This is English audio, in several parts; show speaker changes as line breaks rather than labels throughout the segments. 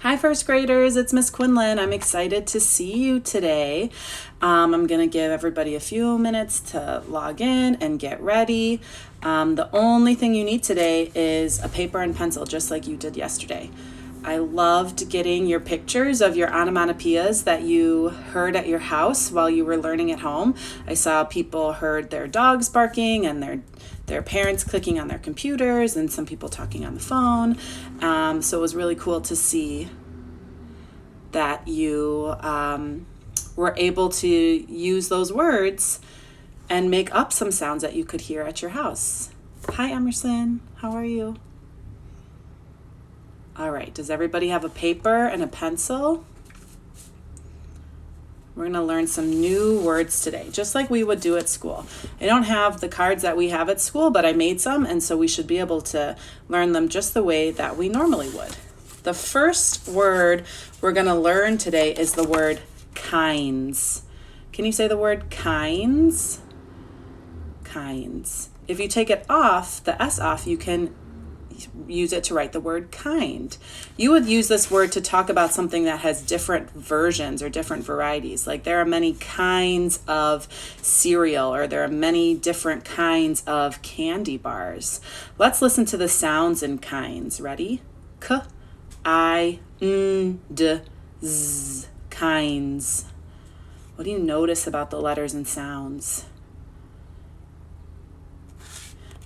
Hi, first graders, it's Miss Quinlan. I'm excited to see you today. I'm going to give everybody a few minutes to log in and get ready. The only thing you need today is a paper and pencil, just like you did yesterday. I loved getting your pictures of your onomatopoeias that you heard at your house while you were learning at home. I saw people heard their dogs barking and their parents clicking on their computers and some people talking on the phone. So it was really cool to see that you were able to use those words and make up some sounds that you could hear at your house. Hi, Emerson. How are you? All right, does everybody have a paper and a pencil? We're going to learn some new words today, just like we would do at school. I don't have the cards that we have at school, but I made some, and so we should be able to learn them just the way that we normally would. The first word we're going to learn today is the word kinds. Can you say the word kinds? Kinds. If you take it off, the S off, you can use it to write the word kind. You would use this word to talk about something that has different versions or different varieties. Like there are many kinds of cereal, or there are many different kinds of candy bars. Let's listen to the sounds in kinds. Ready? K, I, N, D, Z. Kinds. What do you notice about the letters and sounds?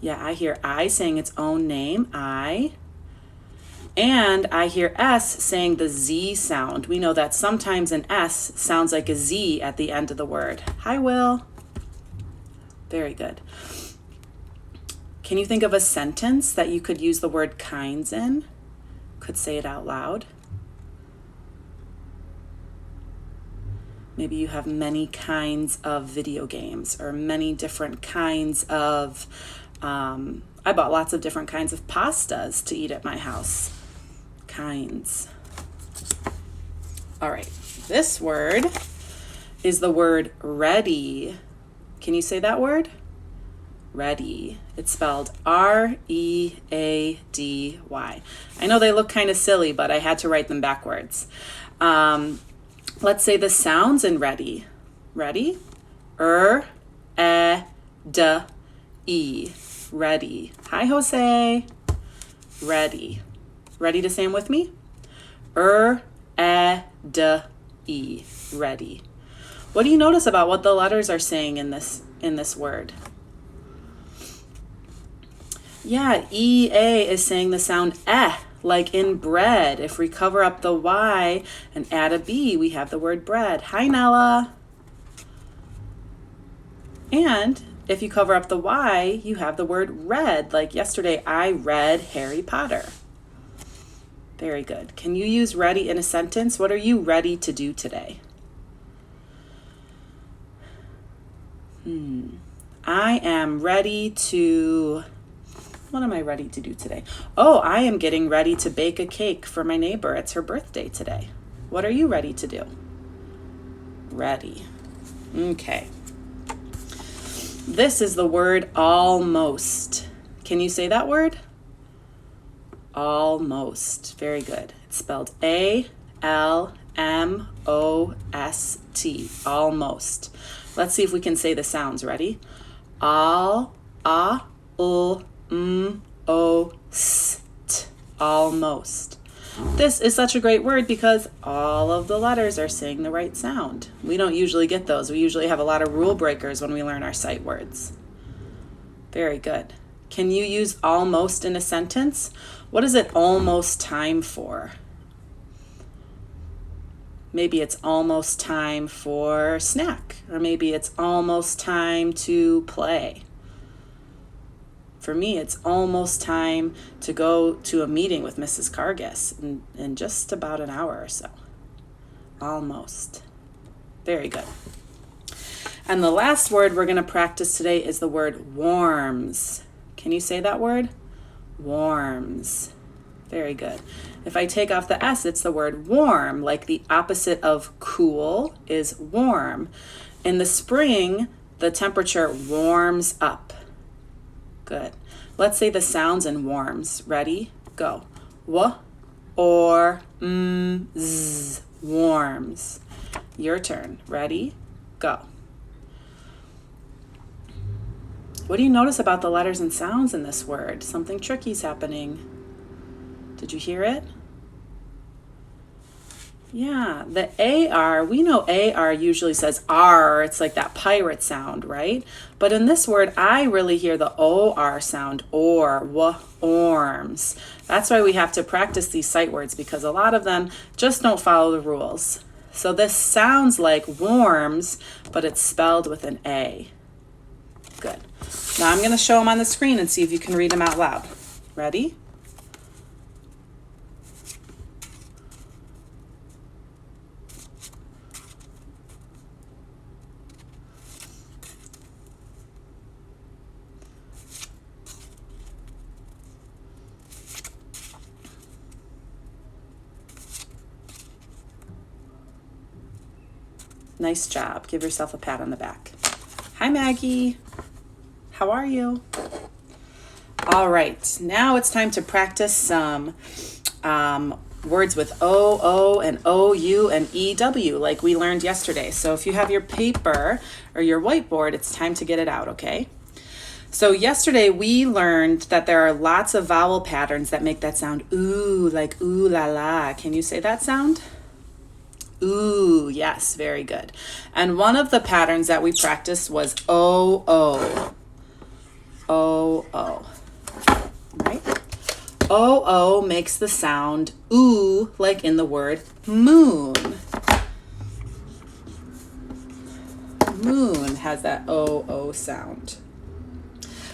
Yeah, I hear I saying its own name, I. And I hear S saying the Z sound. We know that sometimes an S sounds like a Z at the end of the word. Hi, Will. Very good. Can you think of a sentence that you could use the word kinds in? Could say it out loud. Maybe you have many kinds of video games or many different kinds of I bought lots of different kinds of pastas to eat at my house. Kinds. All right, this word is the word ready. Can you say that word? Ready. It's spelled R-E-A-D-Y. I know they look kind of silly, but I had to write them backwards. Let's say the sounds in ready. Ready? D-E. Ready. Hi, Jose. Ready. Ready to say them with me? D-E. Ready. What do you notice about what the letters are saying in this word? Yeah, E-A is saying the sound like in bread. If we cover up the Y and add a B, we have the word bread. Hi, Nella. And if you cover up the Y, you have the word read. Like yesterday, I read Harry Potter. Very good. Can you use ready in a sentence? What are you ready to do today? I am ready to... What am I ready to do today? Oh, I am getting ready to bake a cake for my neighbor. It's her birthday today. What are you ready to do? Ready. Okay. This is the word almost. Can you say that word? Almost. Very good. It's spelled A-L-M-O-S-T. Almost. Let's see if we can say the sounds. Ready? Al, a, ul, o, st. Almost. This is such a great word because all of the letters are saying the right sound. We don't usually get those. We usually have a lot of rule breakers when we learn our sight words. Very good. Can you use almost in a sentence? What is it almost time for? Maybe it's almost time for a snack, or maybe it's almost time to play. For me, it's almost time to go to a meeting with Mrs. Cargis in just about an hour or so. Almost. Very good. And the last word we're going to practice today is the word warms. Can you say that word? Warms. Very good. If I take off the S, it's the word warm, like the opposite of cool is warm. In the spring, the temperature warms up. Good. Let's say the sounds in warms. Ready? Go. W, or, z, warms. Your turn. Ready? Go. What do you notice about the letters and sounds in this word? Something tricky's happening. Did you hear it? Yeah, the AR, we know AR usually says R, it's like that pirate sound, right? But in this word, I really hear the OR sound, or, orms. That's why we have to practice these sight words, because a lot of them just don't follow the rules. So this sounds like warms, but it's spelled with an A. Good. Now I'm going to show them on the screen and see if you can read them out loud. Ready? Nice job. Give yourself a pat on the back. Hi, Maggie. How are you? All right. Now it's time to practice some words with O, and OU, and EW like we learned yesterday. So if you have your paper or your whiteboard, it's time to get it out, okay? So yesterday we learned that there are lots of vowel patterns that make that sound ooh, like ooh la la. Can you say that sound? Ooh, yes, very good. And one of the patterns that we practiced was O-O. O-O. Right? O-O makes the sound ooh, like in the word moon. Moon has that O-O sound.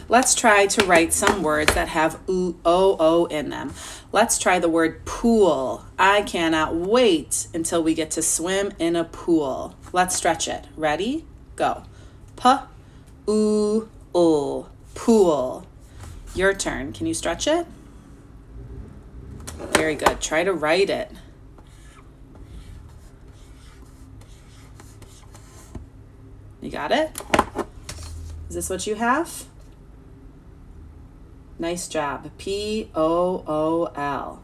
Let's try to write some words that have ooh, O-O in them. Let's try the word pool. I cannot wait until we get to swim in a pool. Let's stretch it. Ready? Go. P-oo-ul. Pool. Your turn. Can you stretch it? Very good. Try to write it. You got it? Is this what you have? Nice job. P-O-O-L.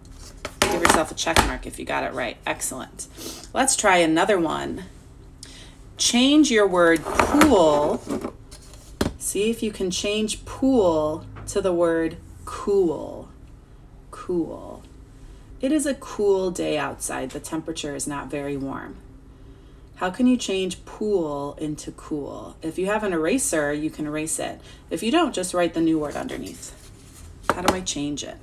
Give yourself a check mark if you got it right. Excellent. Let's try another one. Change your word pool. See if you can change pool to the word cool. Cool. It is a cool day outside. The temperature is not very warm. How can you change pool into cool? If you have an eraser, you can erase it. If you don't, just write the new word underneath. How do I change it?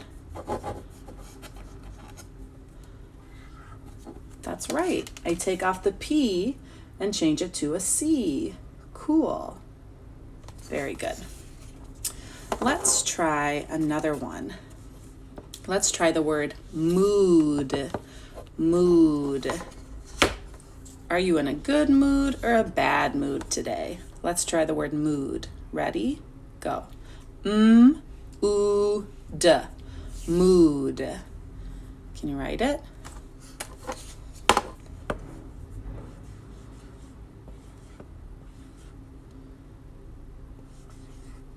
That's right. I take off the P and change it to a C. Cool. Very good. Let's try another one. Let's try the word mood. Mood. Are you in a good mood or a bad mood today? Let's try the word mood. Ready? Go. Ooh-d, mood. Can you write it?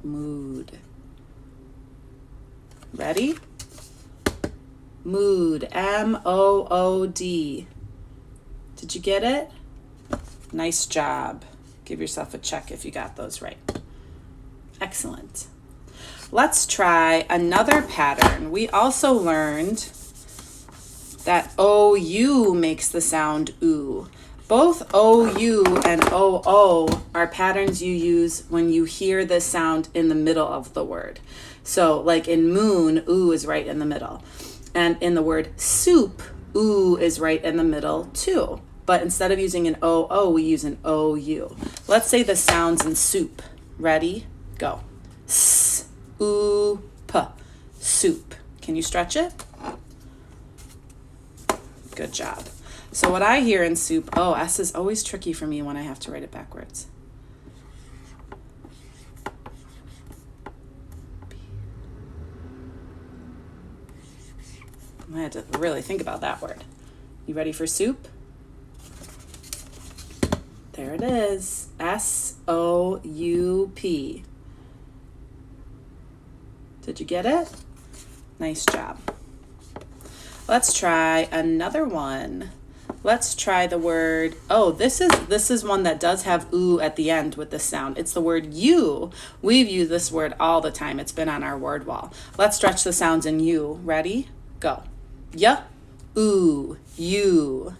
Mood. Ready? Mood, M-O-O-D. Did you get it? Nice job. Give yourself a check if you got those right. Excellent. Let's try another pattern. We also learned that OU makes the sound ooh. Both OU and OO are patterns you use when you hear the sound in the middle of the word. So like in moon, ooh is right in the middle. And in the word soup, ooh is right in the middle too. But instead of using an OO, we use an OU. Let's say the sounds in soup. Ready? Go. S. Ooh, p, soup. Can you stretch it? Good job. So what I hear in soup, oh, S is always tricky for me when I have to write it backwards. I had to really think about that word. You ready for soup? There it is. S-O-U-P. Did you get it? Nice job. Let's try another one. Let's try the word, oh, this is one that does have ooh at the end with this sound. It's the word you. We've used this word all the time. It's been on our word wall. Let's stretch the sounds in you. Ready? Go. Ya, ooh, you.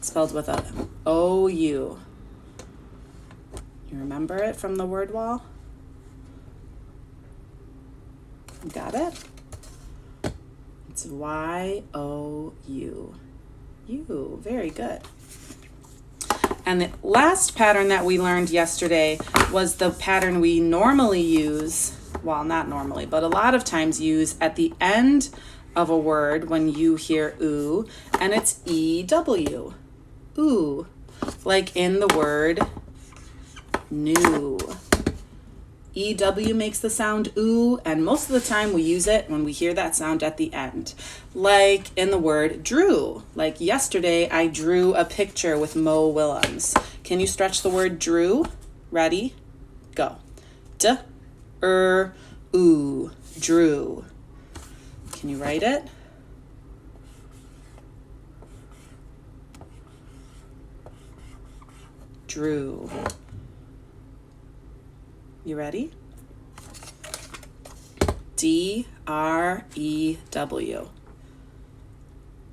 Spelled with a O-U. You remember it from the word wall? Got it? It's Y-O-U. You. Very good. And the last pattern that we learned yesterday was the pattern we normally use, well, not normally, but a lot of times use at the end of a word when you hear ooh, and it's E-W. Ooh. Like in the word new. EW makes the sound ooh, and most of the time we use it when we hear that sound at the end. Like in the word drew. Like yesterday, I drew a picture with Mo Willems. Can you stretch the word drew? Ready? Go. Ooh, drew. Can you write it? Drew. You ready? D-R-E-W.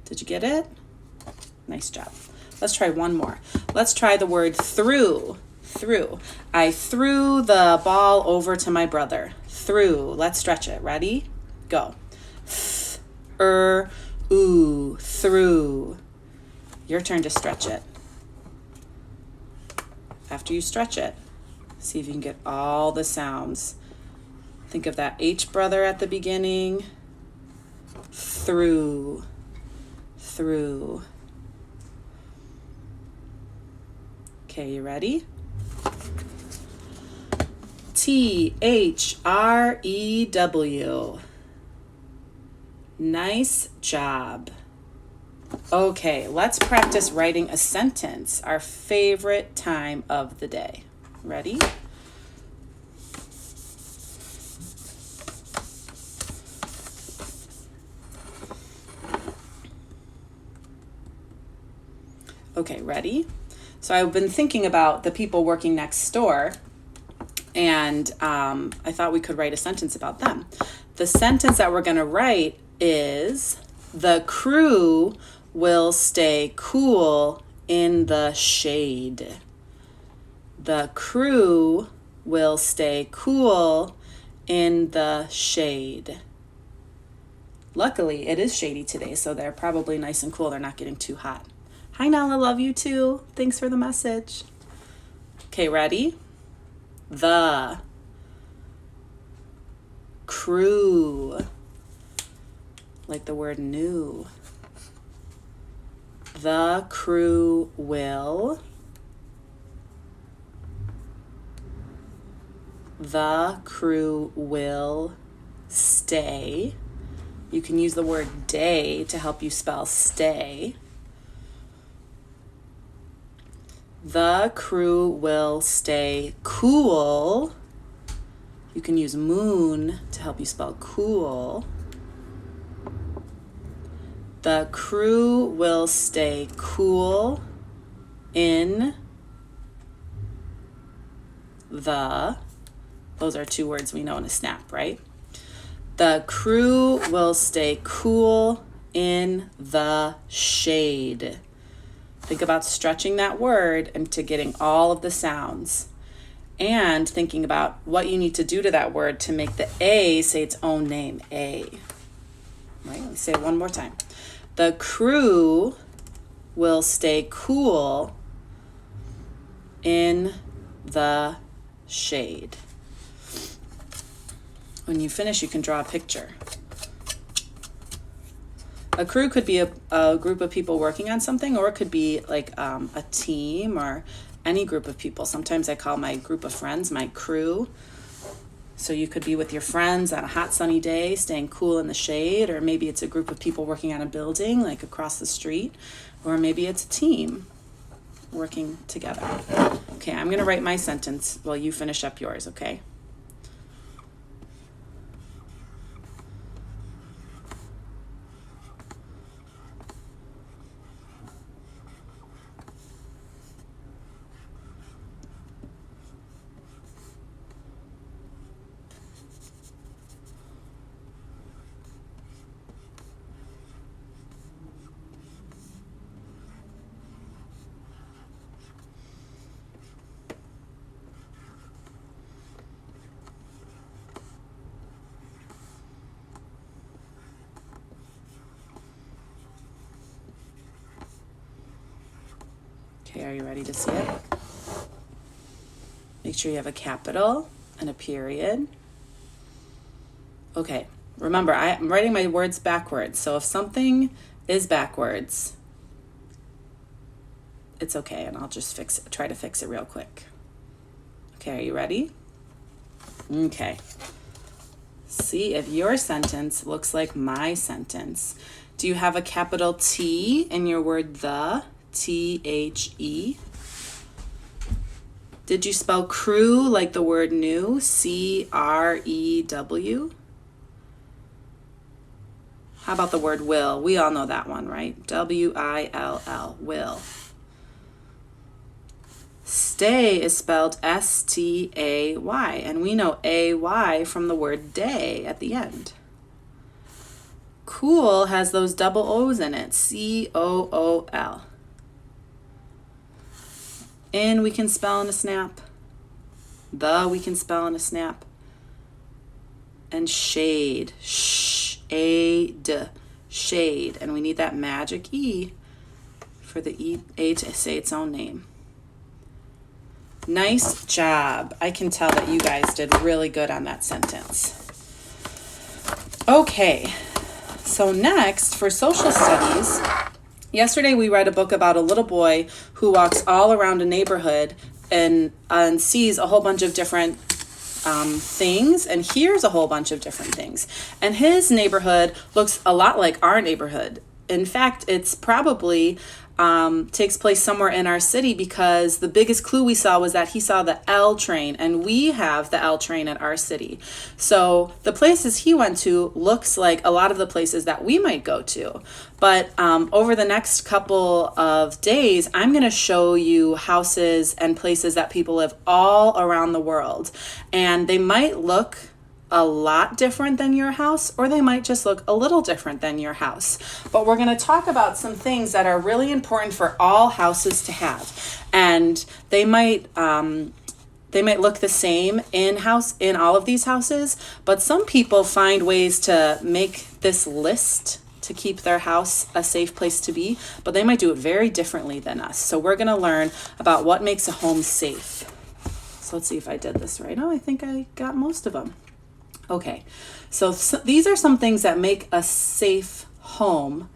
Did you get it? Nice job. Let's try one more. Let's try the word through. Through. I threw the ball over to my brother. Through. Let's stretch it. Ready? Go. Ooh, through. Your turn to stretch it. After you stretch it, see if you can get all the sounds. Think of that H brother at the beginning. Through. Through. Okay, you ready? T-H-R-E-W. Nice job. Okay, let's practice writing a sentence, our favorite time of the day. Ready? Okay, ready? So I've been thinking about the people working next door, and I thought we could write a sentence about them. The sentence that we're going to write is, the crew will stay cool in the shade. The crew will stay cool in the shade. Luckily, it is shady today, so they're probably nice and cool. They're not getting too hot. Hi, Nala, love you too. Thanks for the message. Okay, ready? The crew, like the word new. The crew will. The crew will stay. You can use the word day to help you spell stay. The crew will stay cool. You can use moon to help you spell cool. The crew will stay cool in the, those are two words we know in a snap, right? The crew will stay cool in the shade. Think about stretching that word into getting all of the sounds, and thinking about what you need to do to that word to make the A say its own name, A. Right? Let me say it one more time. The crew will stay cool in the shade. When you finish, you can draw a picture. A crew could be a group of people working on something, or it could be like a team or any group of people. Sometimes I call my group of friends my crew. So you could be with your friends on a hot sunny day, staying cool in the shade, or maybe it's a group of people working on a building like across the street, or maybe it's a team working together. Okay, I'm gonna write my sentence while you finish up yours, okay? Okay, are you ready to see it? Make sure you have a capital and a period. Okay, remember, I'm writing my words backwards, so if something is backwards, it's okay, and I'll just try to fix it real quick. Okay, are you ready? Okay. See if your sentence looks like my sentence. Do you have a capital T in your word the? T-H-E? Did you spell crew like the word new? C-R-E-W? How about the word will? We all know that one, right? W-I-L-L, will. Stay is spelled S-T-A-Y, and we know A-Y from the word day at the end. Cool has those double O's in it, C-O-O-L. In we can spell in a snap. The we can spell in a snap. And shade, shade, shade. And we need that magic E for the A to say its own name. Nice job. I can tell that you guys did really good on that sentence. Okay, so next for social studies, yesterday we read a book about a little boy who walks all around a neighborhood and sees a whole bunch of different things and hears a whole bunch of different things. And his neighborhood looks a lot like our neighborhood. In fact, it's probably takes place somewhere in our city, because the biggest clue we saw was that he saw the L train, and we have the L train at our city. So the places he went to looks like a lot of the places that we might go to. But over the next couple of days, I'm going to show you houses and places that people live all around the world. And they might look a lot different than your house, or they might just look a little different than your house. But we're going to talk about some things that are really important for all houses to have. And they might look the same in all of these houses, but some people find ways to make this list to keep their house a safe place to be, but they might do it very differently than us. So we're going to learn about what makes a home safe. So let's see if I did this right. Oh, I think I got most of them. Okay, so these are some things that make a safe home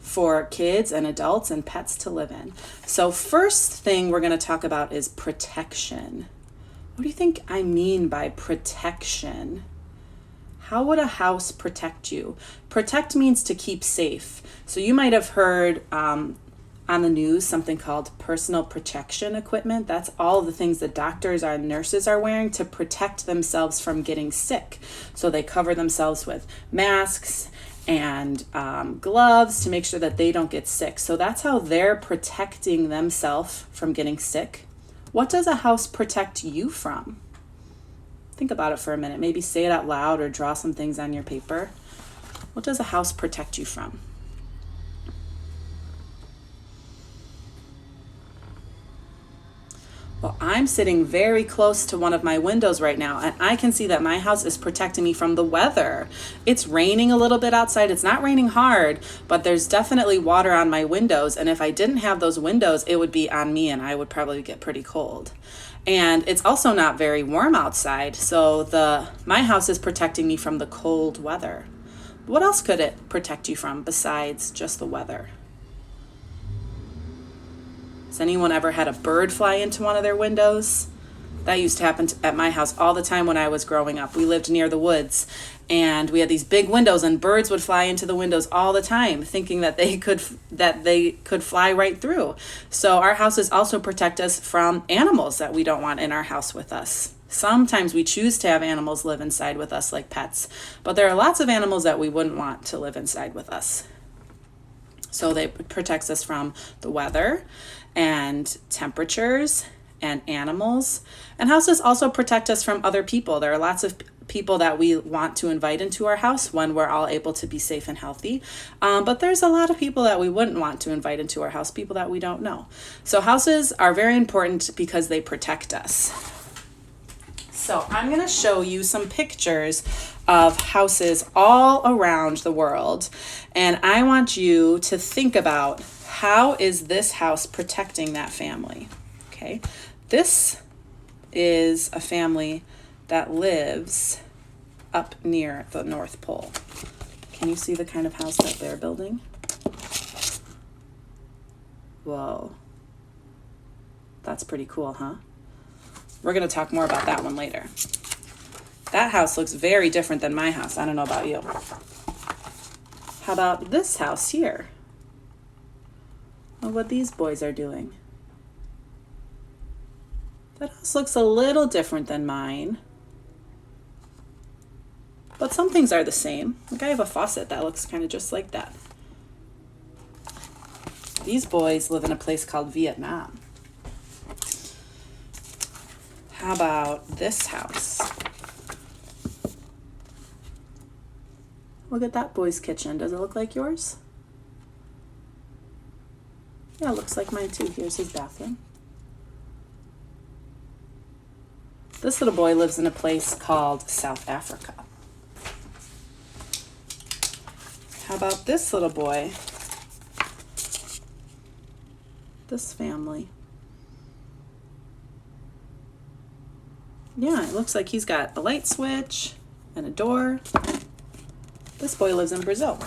for kids and adults and pets to live in. So first thing we're going to talk about is protection. What do you think I mean by protection? How would a house protect you? Protect means to keep safe. So you might have heard on the news something called personal protection equipment. That's all the things that doctors and nurses are wearing to protect themselves from getting sick. So they cover themselves with masks and gloves to make sure that they don't get sick. So that's how they're protecting themselves from getting sick. What does a house protect you from? Think about it for a minute. Maybe say it out loud or draw some things on your paper. What does a house protect you from? Well, I'm sitting very close to one of my windows right now, and I can see that my house is protecting me from the weather. It's raining a little bit outside. It's not raining hard, but there's definitely water on my windows, and if I didn't have those windows, it would be on me, and I would probably get pretty cold. And it's also not very warm outside, so my house is protecting me from the cold weather. What else could it protect you from besides just the weather? Has anyone ever had a bird fly into one of their windows? That used to happen at my house all the time when I was growing up. We lived near the woods, and we had these big windows, and birds would fly into the windows all the time, thinking that they could fly right through. So our houses also protect us from animals that we don't want in our house with us. Sometimes we choose to have animals live inside with us, like pets, but there are lots of animals that we wouldn't want to live inside with us. So they protects us from the weather and temperatures and animals. And houses also protect us from other people. There are lots of people that we want to invite into our house when we're all able to be safe and healthy. But there's a lot of people that we wouldn't want to invite into our house, people that we don't know. So houses are very important because they protect us. So I'm going to show you some pictures of houses all around the world. And I want you to think about, how is this house protecting that family? Okay, this is a family that lives up near the North Pole. Can you see the kind of house that they're building? Whoa. That's pretty cool, huh? We're going to talk more about that one later. That house looks very different than my house. I don't know about you. How about this house here? Look what these boys are doing. That house looks a little different than mine. But some things are the same. Like I have a faucet that looks kind of just like that. These boys live in a place called Vietnam. How about this house? Look at that boy's kitchen. Does it look like yours? Yeah, it looks like mine too. Here's his bathroom. This little boy lives in a place called South Africa. How about this little boy? This family. Yeah, it looks like he's got a light switch and a door. This boy lives in Brazil.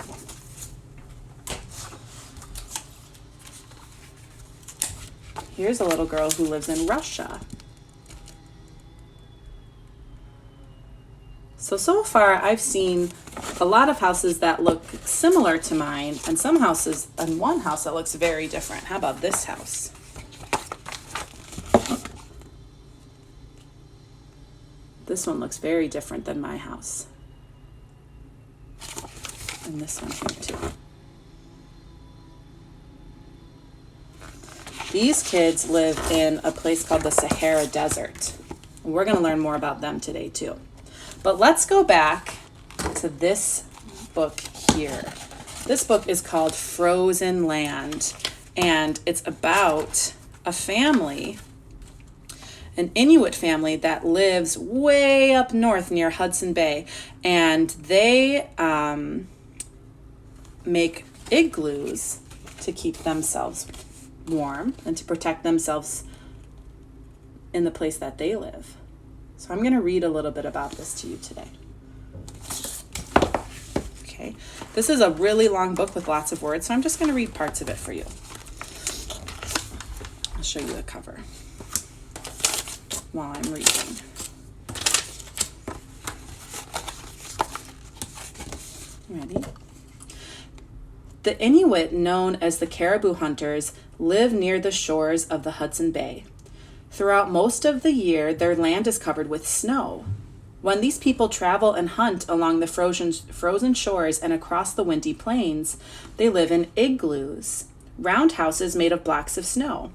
Here's a little girl who lives in Russia. So far I've seen a lot of houses that look similar to mine, and some houses, and one house that looks very different. How about this house? This one looks very different than my house. And this one here too. These kids live in a place called the Sahara Desert. We're going to learn more about them today too. But let's go back to this book here. This book is called Frozen Land, and it's about a family, an Inuit family that lives way up north near Hudson Bay, and they make igloos to keep themselves warm and to protect themselves in the place that they live. So I'm going to read a little bit about this to you today. Okay, this is a really long book with lots of words, so I'm just going to read parts of it for you. I'll show you the cover while I'm reading. Ready? The Inuit, known as the caribou hunters, live near the shores of the Hudson Bay. Throughout most of the year, their land is covered with snow. When these people travel and hunt along the frozen shores and across the windy plains, they live in igloos, round houses made of blocks of snow.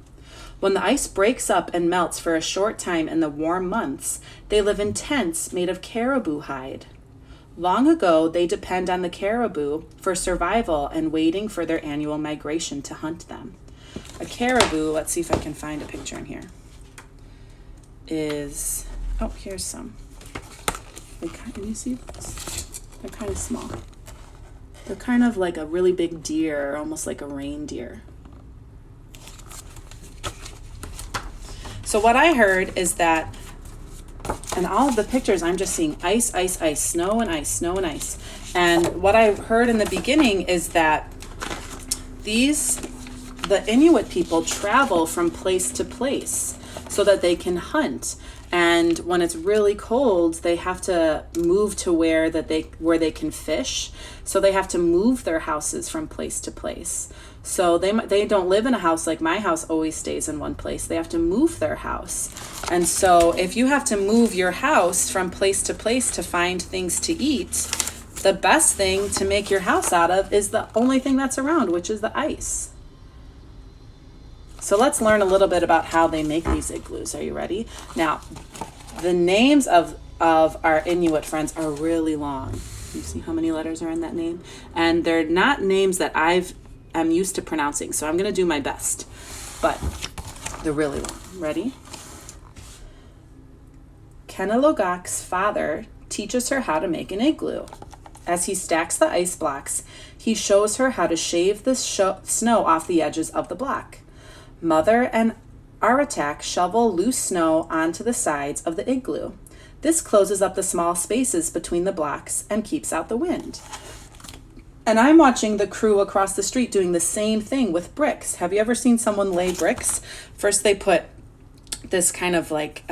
When the ice breaks up and melts for a short time in the warm months, they live in tents made of caribou hide. Long ago, they depend on the caribou for survival and waiting for their annual migration to hunt them. A caribou, let's see if I can find a picture in here, is, oh, here's some. Can you see this? They're kind of small. They're kind of like a really big deer, almost like a reindeer. So what I heard is that in all of the pictures, I'm just seeing ice, ice, ice, snow and ice, snow and ice. And what I heard in the beginning is that the Inuit people travel from place to place so that they can hunt. And when it's really cold, they have to move to where they can fish. So they have to move their houses from place to place. So they don't live in a house like my house always stays in one place. They have to move their house. And so if you have to move your house from place to place to find things to eat, the best thing to make your house out of is the only thing that's around, which is the ice. So let's learn a little bit about how they make these igloos. Are you ready? Now, the names of our Inuit friends are really long. You see how many letters are in that name? And they're not names that I'm used to pronouncing, so I'm going to do my best. But they're really long. Ready? Kenilogak's father teaches her how to make an igloo. As he stacks the ice blocks, he shows her how to shave the snow off the edges of the block. Mother and Aratak shovel loose snow onto the sides of the igloo. This closes up the small spaces between the blocks and keeps out the wind. And I'm watching the crew across the street doing the same thing with bricks. Have you ever seen someone lay bricks? First they put this kind of like,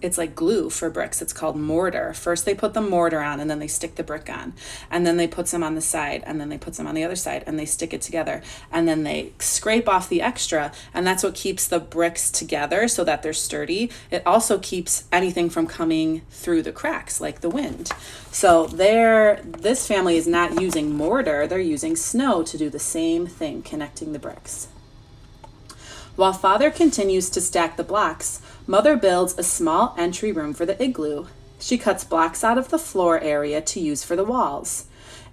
it's like glue for bricks. It's called mortar. First they put the mortar on and then they stick the brick on. And then they put some on the side and then they put some on the other side and they stick it together. And then they scrape off the extra, and that's what keeps the bricks together so that they're sturdy. It also keeps anything from coming through the cracks like the wind. So this family is not using mortar, they're using snow to do the same thing, connecting the bricks. While Father continues to stack the blocks, Mother builds a small entry room for the igloo. She cuts blocks out of the floor area to use for the walls.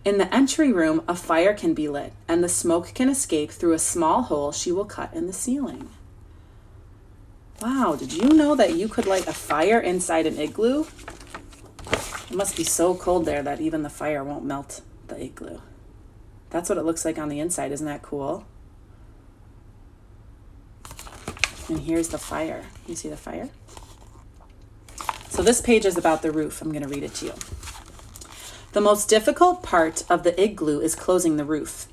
In the entry room, a fire can be lit, and the smoke can escape through a small hole she will cut in the ceiling. Wow, did you know that you could light a fire inside an igloo? It must be so cold there that even the fire won't melt the igloo. That's what it looks like on the inside. Isn't that cool? And here's the fire. You see the fire? So this page is about the roof. I'm going to read it to you. The most difficult part of the igloo is closing the roof.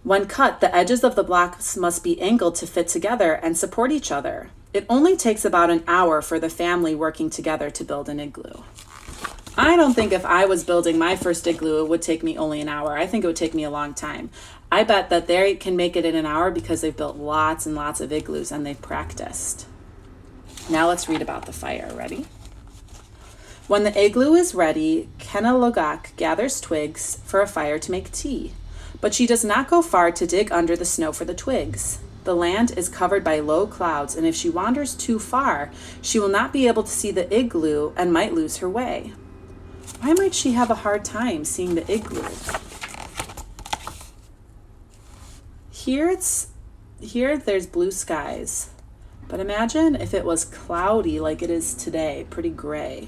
When cut, the edges of the blocks must be angled to fit together and support each other. It only takes about an hour for the family working together to build an igloo. I don't think if I was building my first igloo, it would take me only an hour. I think it would take me a long time. I bet that they can make it in an hour because they've built lots and lots of igloos and they've practiced. Now let's read about the fire. Ready? When the igloo is ready, Kenalogak gathers twigs for a fire to make tea. But she does not go far to dig under the snow for the twigs. The land is covered by low clouds, and if she wanders too far, she will not be able to see the igloo and might lose her way. Why might she have a hard time seeing the igloo? Here there's blue skies, but imagine if it was cloudy like it is today, pretty gray.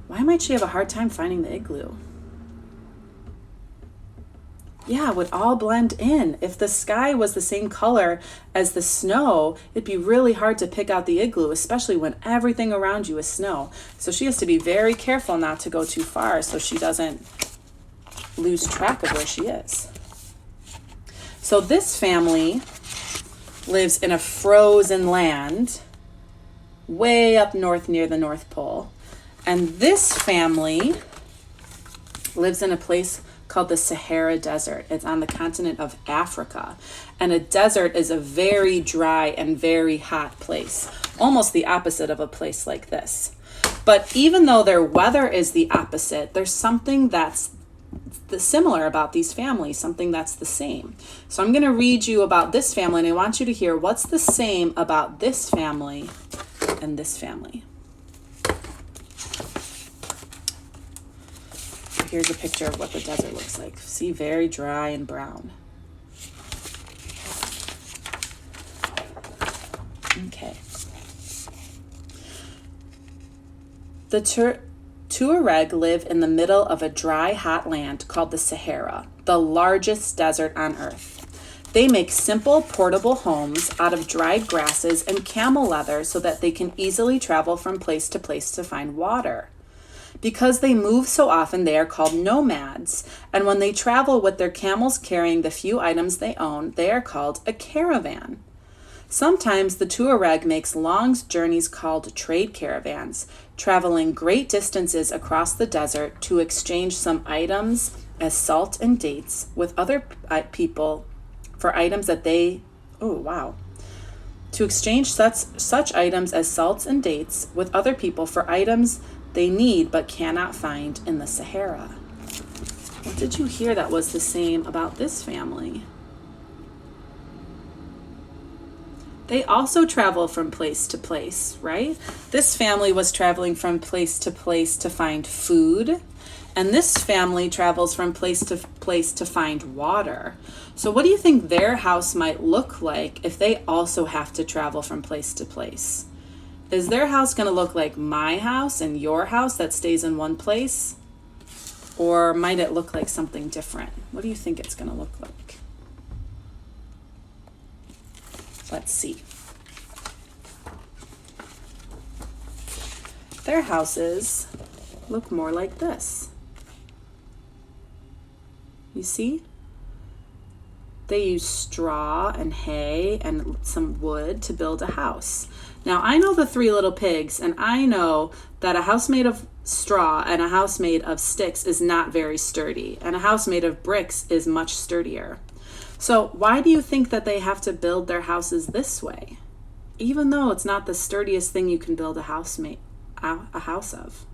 Why might she have a hard time finding the igloo? Yeah, it would all blend in. If the sky was the same color as the snow, it'd be really hard to pick out the igloo, especially when everything around you is snow. So she has to be very careful not to go too far so she doesn't lose track of where she is. So this family lives in a frozen land way up north near the North Pole. And this family lives in a place called the Sahara Desert. It's on the continent of Africa. And a desert is a very dry and very hot place, almost the opposite of a place like this. But even though their weather is the opposite, there's something that's similar about these families, something that's the same. So I'm going to read you about this family, and I want you to hear what's the same about this family and this family. Here's a picture of what the desert looks like. See, very dry and brown. Okay. The Tuareg live in the middle of a dry, hot land called the Sahara, the largest desert on earth. They make simple, portable homes out of dried grasses and camel leather so that they can easily travel from place to place to find water. Because they move so often, they are called nomads. And when they travel with their camels carrying the few items they own, they are called a caravan. Sometimes the Tuareg makes long journeys called trade caravans, traveling great distances across the desert to exchange some items as salt and dates with other people for items that they, to exchange such items as salts and dates with other people for items they need but cannot find in the Sahara. What did you hear that was the same about this family? They also travel from place to place, right? This family was traveling from place to place to find food, and this family travels from place to place to find water. So what do you think their house might look like if they also have to travel from place to place? Is their house going to look like my house and your house that stays in one place? Or might it look like something different? What do you think it's going to look like? Let's see. Their houses look more like this. You see? They use straw and hay and some wood to build a house. Now, I know the Three Little Pigs, and I know that a house made of straw and a house made of sticks is not very sturdy, and a house made of bricks is much sturdier. So why do you think that they have to build their houses this way, even though it's not the sturdiest thing you can build a house of?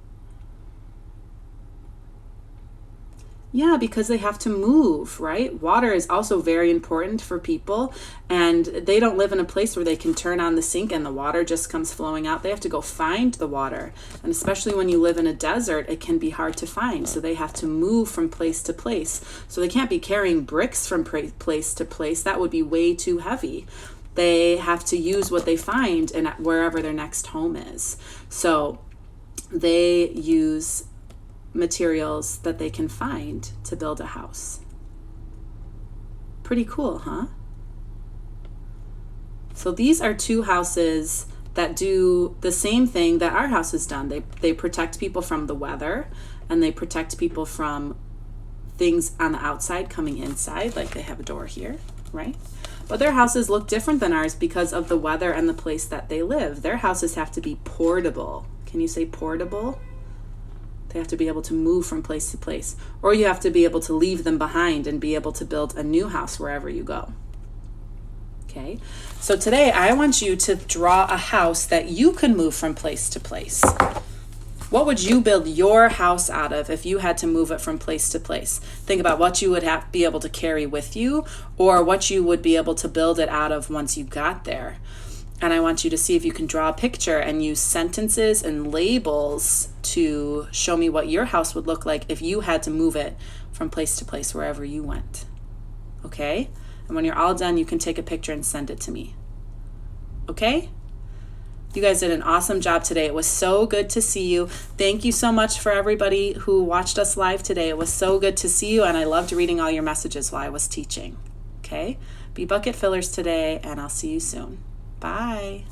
Yeah, because they have to move, right? Water is also very important for people, and they don't live in a place where they can turn on the sink and the water just comes flowing out. They have to go find the water, and especially when you live in a desert, it can be hard to find, so they have to move from place to place. So they can't be carrying bricks from place to place. That would be way too heavy. They have to use what they find and wherever their next home is. So they use materials that they can find to build a house. Pretty cool, huh? So these are two houses that do the same thing that our house has done. They protect people from the weather, and they protect people from things on the outside coming inside, like they have a door here, right? But their houses look different than ours because of the weather and the place that they live. Their houses have to be portable. Can you say portable? They have to be able to move from place to place, or you have to be able to leave them behind and be able to build a new house wherever you go. Okay, so today I want you to draw a house that you can move from place to place. What would you build your house out of if you had to move it from place to place? Think about what you would be able to carry with you, or what you would be able to build it out of once you got there. And I want you to see if you can draw a picture and use sentences and labels to show me what your house would look like if you had to move it from place to place wherever you went. Okay? And when you're all done, you can take a picture and send it to me. Okay? You guys did an awesome job today. It was so good to see you. Thank you so much for everybody who watched us live today. It was so good to see you, and I loved reading all your messages while I was teaching. Okay? Be bucket fillers today, and I'll see you soon. Bye.